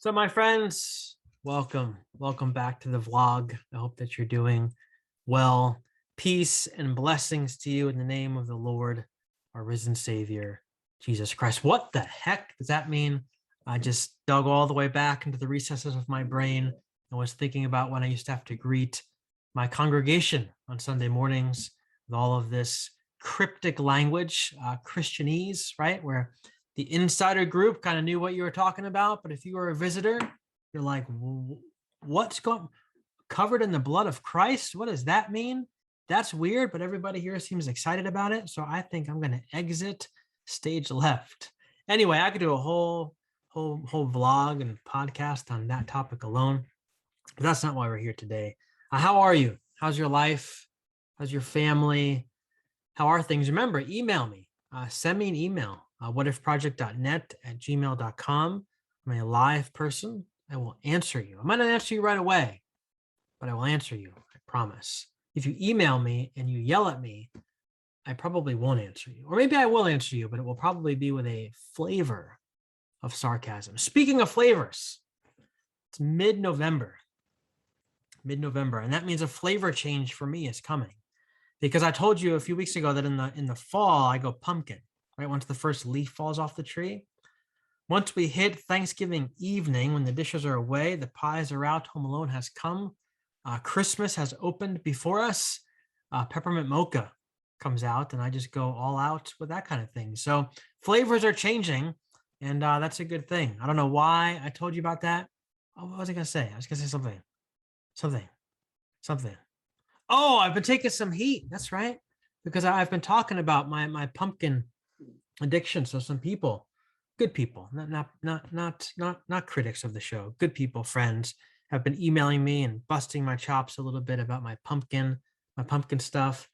So my friends, welcome back to the vlog. I hope that you're doing well. Peace and blessings to you in the name of the Lord, our risen Savior, Jesus Christ. What the heck does that mean? I just dug all the way back into the recesses of my brain and was thinking about when I used to have to greet my congregation on Sunday mornings with all of this cryptic language, Christianese, right? Where the insider group kind of knew what you were talking about, but if you were a visitor, you're like, what's going covered in the blood of Christ? What does that mean? That's weird, but everybody here seems excited about it. So I think I'm going to exit stage left. Anyway, I could do a whole vlog and podcast on that topic alone, but that's not why we're here today. How are you? How's your life? How's your family? How are things? Remember, email me. Send me an email. whatifproject.net@gmail.com. I'm a live person. I will answer you. I might not answer you right away, but I will answer you. I promise. If you email me and you yell at me, I probably won't answer you. Or maybe I will answer you, but it will probably be with a flavor of sarcasm. Speaking of flavors, it's mid-November. And that means a flavor change for me is coming. Because I told you a few weeks ago that in the fall, I go pumpkin, right? Once the first leaf falls off the tree. Once we hit Thanksgiving evening, when the dishes are away, the pies are out, Home Alone has come, Christmas has opened before us, peppermint mocha comes out, and I just go all out with that kind of thing. So flavors are changing, and that's a good thing. I don't know why I told you about that. Oh, what was I going to say? I was going to say something. Oh, I've been taking some heat. That's right. Because I've been talking about my pumpkin addiction. So some people, good people, not critics of the show, good people, friends, have been emailing me and busting my chops a little bit about my pumpkin stuff.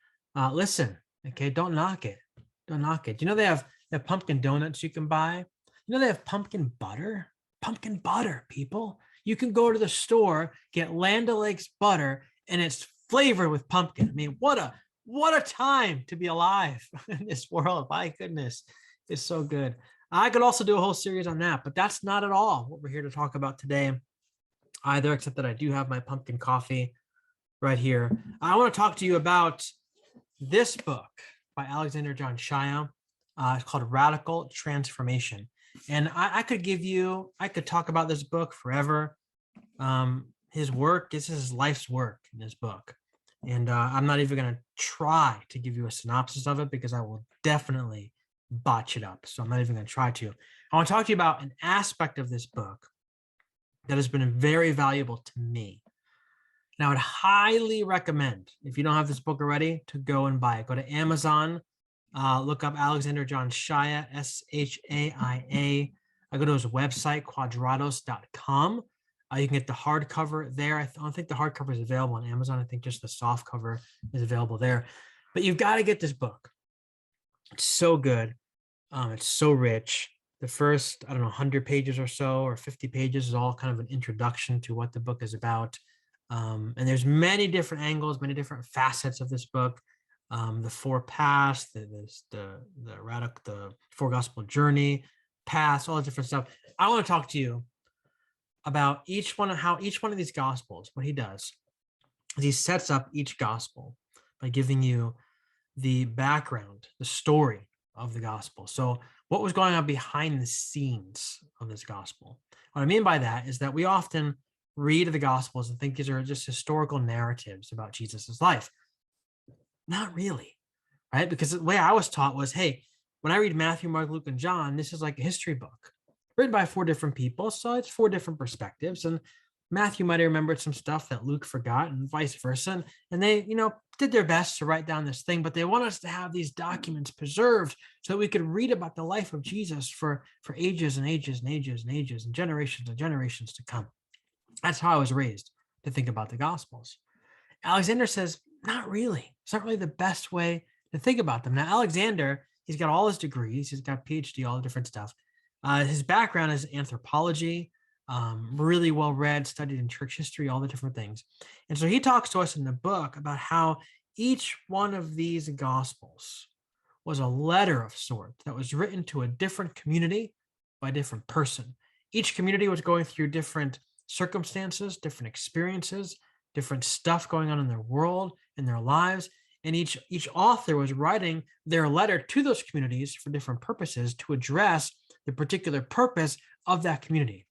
Listen, okay, don't knock it. Don't knock it. You know they have pumpkin donuts you can buy. You know they have pumpkin butter. Pumpkin butter, people. You can go to the store, get Land O'Lakes butter, and it's flavored with pumpkin. I mean, what a time to be alive in this world. My goodness, it's so good. I could also do a whole series on that, but that's not at all what we're here to talk about today either, except that I do have my pumpkin coffee right here. I want to talk to you about this book by Alexander John Shaia. It's called Radical Transformation. And I could talk about this book forever. His work, this is his life's work in this book. And I'm not even going to try to give you a synopsis of it because I will definitely botch it up. So I'm not even going to try to. I want to talk to you about an aspect of this book that has been very valuable to me. And I would highly recommend, if you don't have this book already, to go and buy it. Go to Amazon, look up Alexander John Shaia, Shaia. I go to his website, quadrados.com. You can get the hardcover there. I don't think the hardcover is available on Amazon. I think just the soft cover is available there. But you've got to get this book. It's so good. It's so rich. The first, 100 pages or so, or 50 pages is all kind of an introduction to what the book is about. And there's many different angles, many different facets of this book. The four paths, the four gospel journey, paths, all the different stuff. I want to talk to you about how each one of these gospels, what he does is he sets up each gospel by giving you the background, the story of the gospel. So what was going on behind the scenes of this gospel? What I mean by that is that we often read the gospels and think these are just historical narratives about Jesus's life. Not really, right? Because the way I was taught was, hey, when I read Matthew, Mark, Luke, and John, this is like a history book written by four different people. So it's four different perspectives. And Matthew might have remembered some stuff that Luke forgot and vice versa. And they, did their best to write down this thing, but they want us to have these documents preserved so that we could read about the life of Jesus for ages and ages and ages and ages and generations to come. That's how I was raised to think about the Gospels. Alexander says, not really. It's not really the best way to think about them. Now, Alexander, he's got all his degrees. He's got PhD, all the different stuff. His background is anthropology, really well read, studied in church history, all the different things. And so he talks to us in the book about how each one of these Gospels was a letter of sorts that was written to a different community by a different person. Each community was going through different circumstances, different experiences, different stuff going on in their world, in their lives. And each author was writing their letter to those communities for different purposes to address the particular purpose of that community,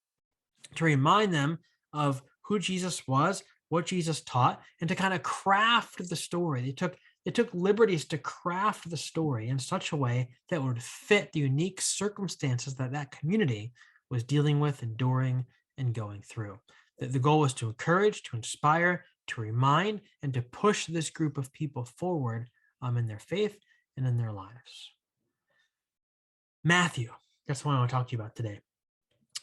to remind them of who Jesus was, what Jesus taught, and to kind of craft the story. They took liberties to craft the story in such a way that would fit the unique circumstances that that community was dealing with, enduring, and going through. The goal was to encourage, to inspire, to remind, and to push this group of people forward in their faith and in their lives. Matthew, that's what I want to talk to you about today.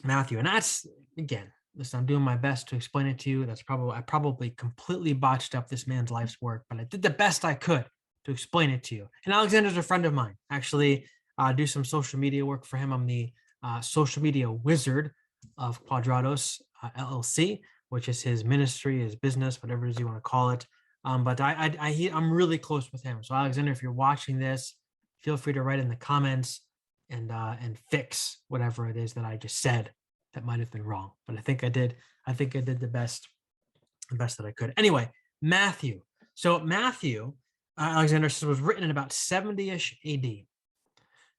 Matthew, and that's, again, listen, I'm doing my best to explain it to you. I probably completely botched up this man's life's work, but I did the best I could to explain it to you. And Alexander's a friend of mine. Actually, do some social media work for him. I'm the social media wizard of Quadrados LLC, which is his ministry, his business, whatever it is you want to call it. But I'm really close with him. So Alexander, if you're watching this, feel free to write in the comments and fix whatever it is that I just said that might have been wrong. But I think I did the best that I could. Anyway, Matthew. So Matthew, Alexander says, was written in about 70-ish AD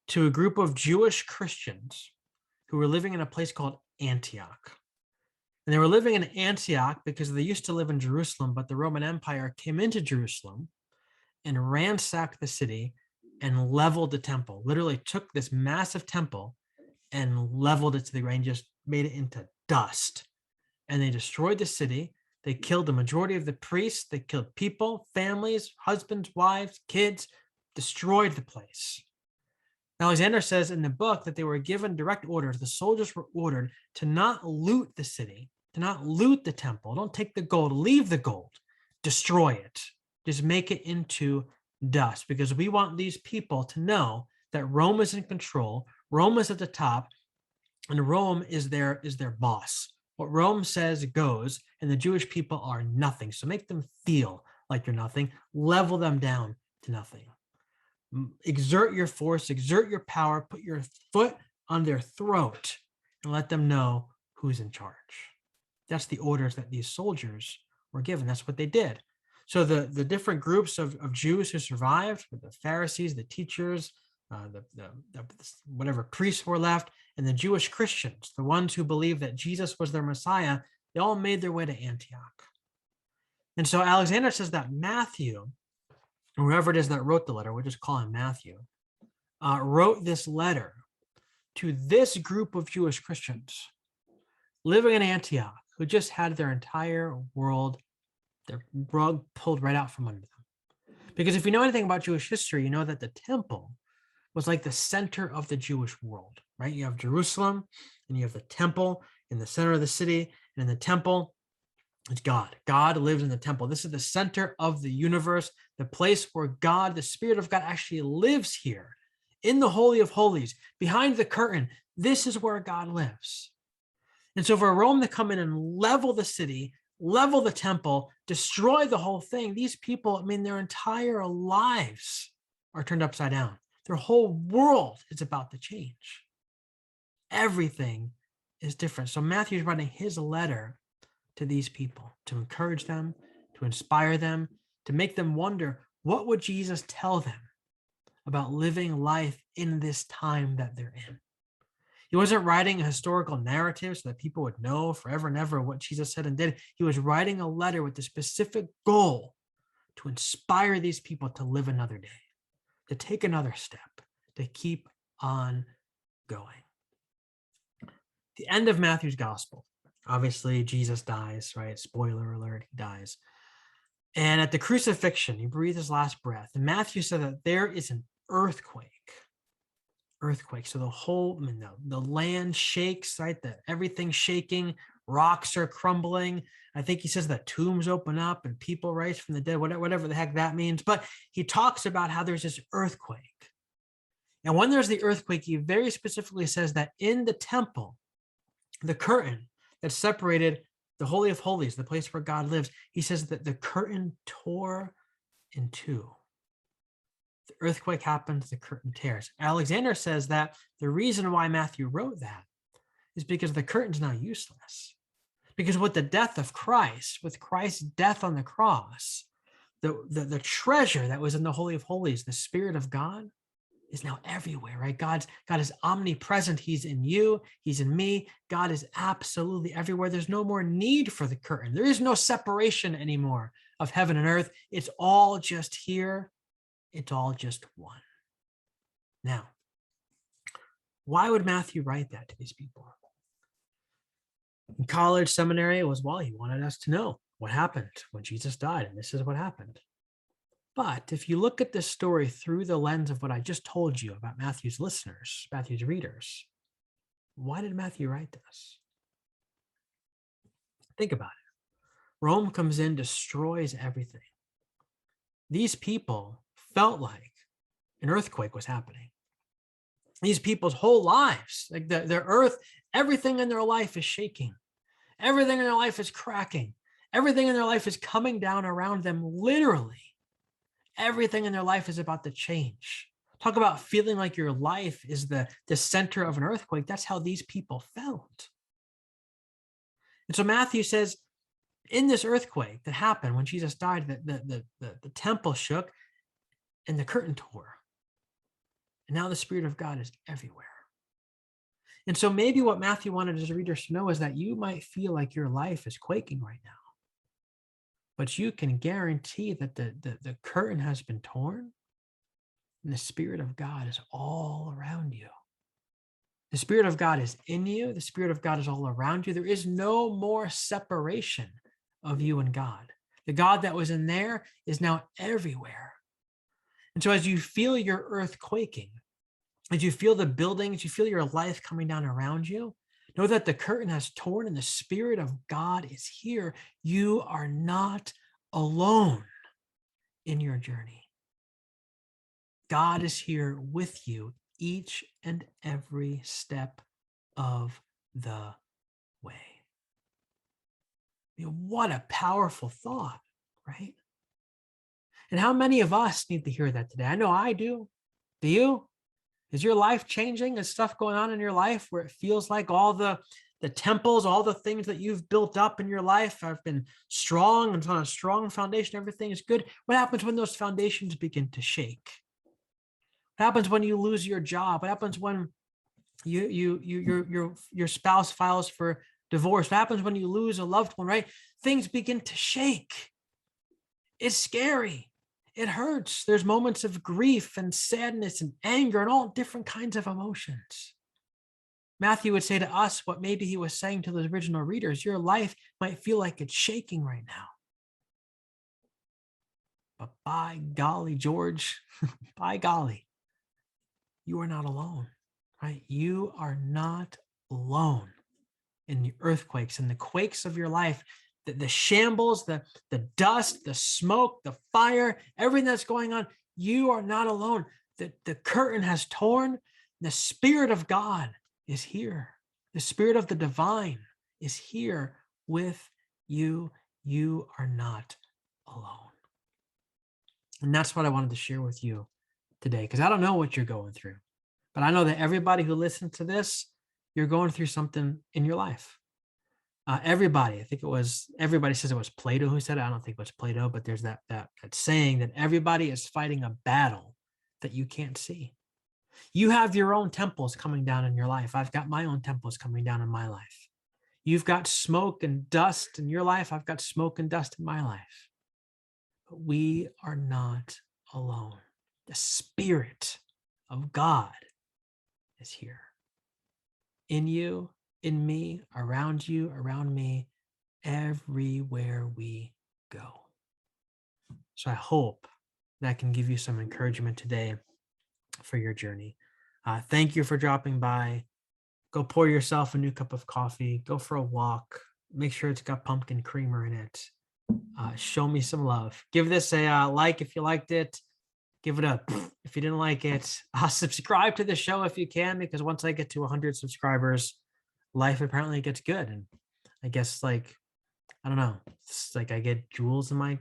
to a group of Jewish Christians who were living in a place called Antioch. And they were living in Antioch because they used to live in Jerusalem, but the Roman Empire came into Jerusalem and ransacked the city and leveled the temple. Literally took this massive temple and leveled it to the ground, just made it into dust. And they destroyed the city. They killed the majority of the priests. They killed people, families, husbands, wives, kids, destroyed the place. Alexander says in the book that they were given direct orders. The soldiers were ordered to not loot the city, to not loot the temple. Don't take the gold, leave the gold, destroy it. Just make it into dust, because we want these people to know that Rome is in control, Rome is at the top, and Rome is their boss. What Rome says goes, and the Jewish people are nothing. So make them feel like they're nothing, level them down to nothing. Exert your force, exert your power, put your foot on their throat, and let them know who's in charge. That's the orders that these soldiers were given. That's what they did. So the different groups of Jews who survived, the Pharisees, the teachers, whatever priests were left, and the Jewish Christians, the ones who believed that Jesus was their Messiah, they all made their way to Antioch. And so Alexander says that Matthew, whoever it is that wrote the letter, we'll just call him Matthew, wrote this letter to this group of Jewish Christians living in Antioch who just had their entire world, their rug pulled right out from under them. Because if you know anything about Jewish history, you know that the temple was like the center of the Jewish world, right? You have Jerusalem, and you have the temple in the center of the city, and in the temple, it's God. God lives in the temple. This is the center of the universe, the place where God, the Spirit of God, actually lives here in the Holy of Holies, behind the curtain. This is where God lives. And so for Rome to come in and level the city, level the temple, destroy the whole thing, these people, their entire lives are turned upside down. Their whole world is about to change. Everything is different. So Matthew's writing his letter to these people to encourage them, to inspire them, to make them wonder, what would Jesus tell them about living life in this time that they're in? He wasn't writing a historical narrative so that people would know forever and ever what Jesus said and did. He was writing a letter with the specific goal to inspire these people to live another day, to take another step, to keep on going. The end of Matthew's gospel, obviously Jesus dies, right? Spoiler alert, he dies. And at the crucifixion, he breathed his last breath. And Matthew said that there is an earthquake. So the whole, the land shakes, right? Everything's shaking, rocks are crumbling. I think he says that tombs open up and people rise from the dead, whatever the heck that means. But he talks about how there's this earthquake. And when there's the earthquake, he very specifically says that in the temple, the curtain that separated the Holy of Holies, the place where God lives, he says that the curtain tore in two. The earthquake happens, the curtain tears. Alexander says that the reason why Matthew wrote that is because the curtain's now useless. Because with the death of Christ, with Christ's death on the cross, the treasure that was in the Holy of Holies, the Spirit of God, is now everywhere, right? God is omnipresent. He's in you. He's in me. God is absolutely everywhere. There's no more need for the curtain. There is no separation anymore of heaven and earth. It's all just here. It's all just one. Now, why would Matthew write that to these people? In college, seminary, it was, well, he wanted us to know what happened when Jesus died, and this is what happened. But if you look at this story through the lens of what I just told you about Matthew's listeners, Matthew's readers, why did Matthew write this? Think about it. Rome comes in, destroys everything. These people felt like an earthquake was happening. These people's whole lives, like their earth, everything in their life is shaking. Everything in their life is cracking. Everything in their life is coming down around them, literally. Everything in their life is about to change. Talk about feeling like your life is the center of an earthquake. That's how these people felt. And so Matthew says, in this earthquake that happened when Jesus died, the temple shook and the curtain tore. And now the Spirit of God is everywhere. And so maybe what Matthew wanted his readers to know is that you might feel like your life is quaking right now. But you can guarantee that the curtain has been torn and the Spirit of God is all around you. The Spirit of God is in you. The Spirit of God is all around you. There is no more separation of you and God. The God that was in there is now everywhere. And so as you feel your earth quaking, as you feel the buildings, you feel your life coming down around you, know that the curtain has torn and the Spirit of God is here. You are not alone in your journey. God is here with you each and every step of the way. I mean, what a powerful thought, right? And how many of us need to hear that today? I know I do. Do you? Is your life changing? Is stuff going on in your life where it feels like all the temples, all the things that you've built up in your life have been strong and on a strong foundation, everything is good? What happens when those foundations begin to shake? What happens when you lose your job? What happens when your spouse files for divorce? What happens when you lose a loved one, right? Things begin to shake. It's scary. It hurts. There's moments of grief and sadness and anger and all different kinds of emotions. Matthew would say to us what maybe he was saying to those original readers: your life might feel like it's shaking right now. But by golly, George, by golly, you are not alone, right? You are not alone in the earthquakes and the quakes of your life. The shambles, the dust, the smoke, the fire, everything that's going on, you are not alone. The curtain has torn. The Spirit of God is here. The Spirit of the divine is here with you. You are not alone. And that's what I wanted to share with you today, because I don't know what you're going through, but I know that everybody who listens to this, you're going through something in your life. Everybody, I think everybody says it was Plato who said it. I don't think it was Plato, but there's that saying that everybody is fighting a battle that you can't see. You have your own temples coming down in your life. I've got my own temples coming down in my life. You've got smoke and dust in your life. I've got smoke and dust in my life. But we are not alone. The Spirit of God is here. In you, in me, around you, around me, everywhere we go. So I hope that can give you some encouragement today for your journey. Thank you for dropping by. Go pour yourself a new cup of coffee. Go for a walk. Make sure it's got pumpkin creamer in it. Show me some love. Give this a like if you liked it. Give it a if you didn't like it. Subscribe to the show if you can, because once I get to 100 subscribers, life apparently gets good. And I guess, like, I don't know, it's like I get jewels in my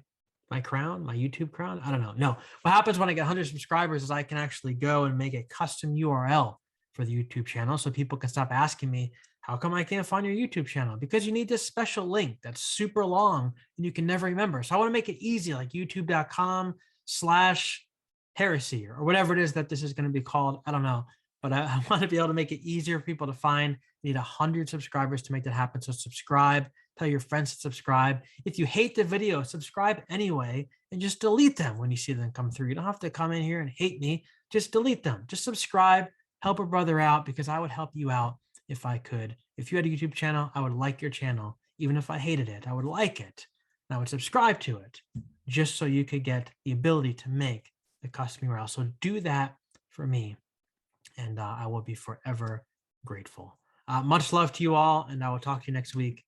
crown, my YouTube crown. I don't know. No, what happens when I get 100 subscribers is I can actually go and make a custom URL for the YouTube channel, so people can stop asking me, How come I can't find your YouTube channel? Because you need this special link that's super long and you can never remember. So I want to make it easy, like youtube.com/heresy or whatever it is that this is going to be called. I don't know, but I want to be able to make it easier for people to find. You need 100 subscribers to make that happen. So subscribe, tell your friends to subscribe. If you hate the video, subscribe anyway and just delete them when you see them come through. You don't have to come in here and hate me. Just delete them. Just subscribe, help a brother out, because I would help you out if I could. If you had a YouTube channel, I would like your channel. Even if I hated it, I would like it. And I would subscribe to it just so you could get the ability to make the custom URL. So do that for me, and I will be forever grateful. Much love to you all, and I will talk to you next week.